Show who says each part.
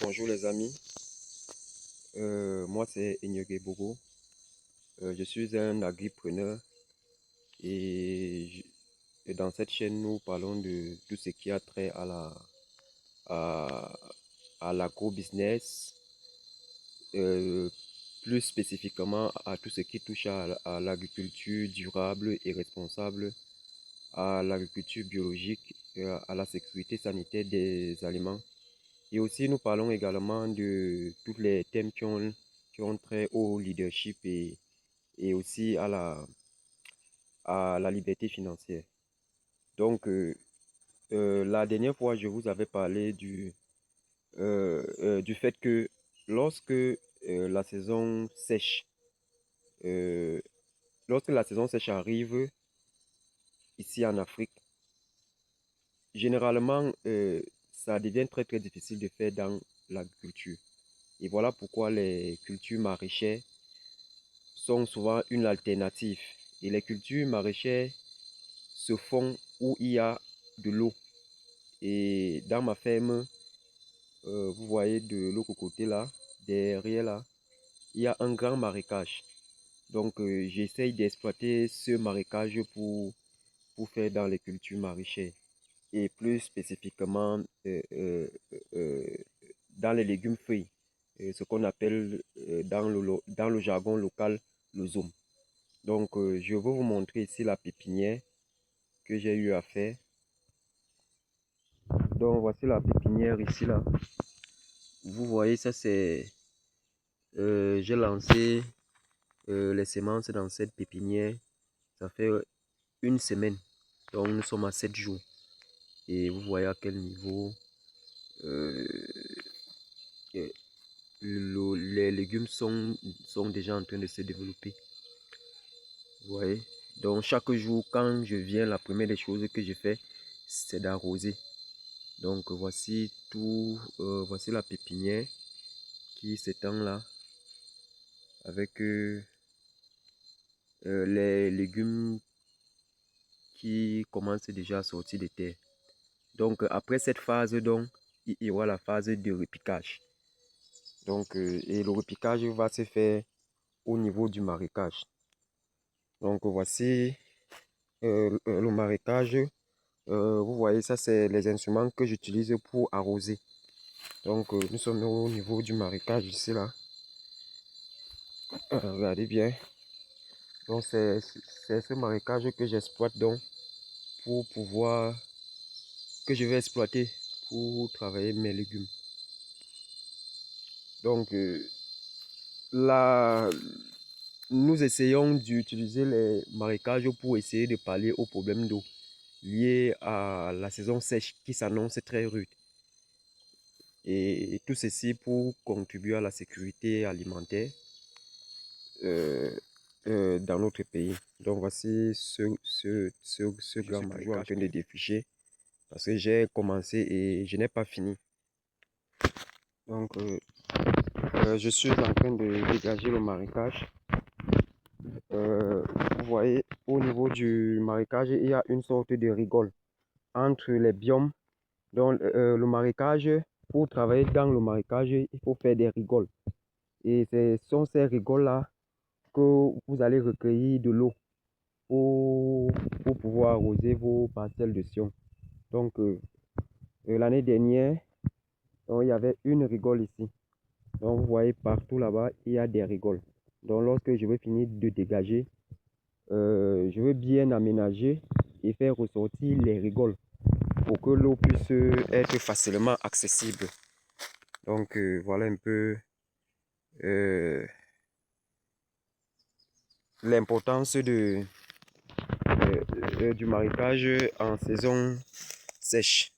Speaker 1: Bonjour les amis, moi c'est Enyege Bogo. Je suis un agripreneur et, et dans cette chaîne nous parlons de tout ce qui a trait à, à l'agro-business, euh, plus spécifiquement à tout ce qui touche à l'agriculture durable et responsable, à l'agriculture biologique, à la sécurité sanitaire des aliments. Et aussi, nous parlons également de tous les thèmes qui ont trait au leadership et aussi à la liberté financière. Donc, la dernière fois, je vous avais parlé du fait que lorsque la saison sèche, euh, lorsque la saison sèche arrive ici en Afrique, généralement, ça devient très très difficile de faire dans l'agriculture. Et voilà pourquoi les cultures maraîchères sont souvent une alternative. Et les cultures maraîchères se font où il y a de l'eau. Et dans ma ferme, vous voyez de l'autre côté là, derrière là, il y a un grand marécage. Donc j'essaye d'exploiter ce marécage pour faire dans les cultures maraîchères. Et plus spécifiquement euh, dans les légumes fruits, ce qu'on appelle dans le jargon local le zoom. Donc, je vais vous montrer ici la pépinière que j'ai eu à faire. Donc, voici la pépinière ici, là. Vous voyez, ça c'est... j'ai lancé les semences dans cette pépinière. Ça fait une semaine. Donc, nous sommes à 7 jours. Et vous voyez à quel niveau euh, les légumes sont déjà en train de se développer. Vous voyez? Donc, chaque jour, quand je viens, la première des choses que je fais, c'est d'arroser. Donc voici voici la pépinière qui s'étend là avec les légumes qui commencent déjà à sortir de terre. Donc après cette phase, donc, il y aura la phase de repiquage. Donc et le repiquage va se faire au niveau du marécage. Donc voici le marécage. Vous voyez, ça c'est les instruments que j'utilise pour arroser. Donc nous sommes au niveau du marécage ici là. Regardez bien. Donc c'est ce marécage que j'exploite donc pour pouvoir, que je vais exploiter pour travailler mes légumes. Donc là, nous essayons d'utiliser les marécages pour essayer de pallier aux problèmes d'eau liés à la saison sèche qui s'annonce très rude. Et tout ceci pour contribuer à la sécurité alimentaire dans notre pays. Donc voici ce grand marécage en train de défricher parce que j'ai commencé et je n'ai pas fini. Donc je suis en train de dégager le marécage. Vous voyez, au niveau du marécage, il y a une sorte de rigole entre les biomes. Donc le marécage, pour travailler dans le marécage, il faut faire des rigoles. Et ce sont ces rigoles-là que vous allez recueillir de l'eau pour pouvoir arroser vos parcelles de sion. Donc l'année dernière, donc, il y avait une rigole ici. Donc vous voyez partout là-bas, il y a des rigoles. Donc lorsque je vais finir de dégager, je veux bien aménager et faire ressortir les rigoles pour que l'eau puisse être facilement accessible. Donc voilà un peu l'importance du marécage en saison sèche.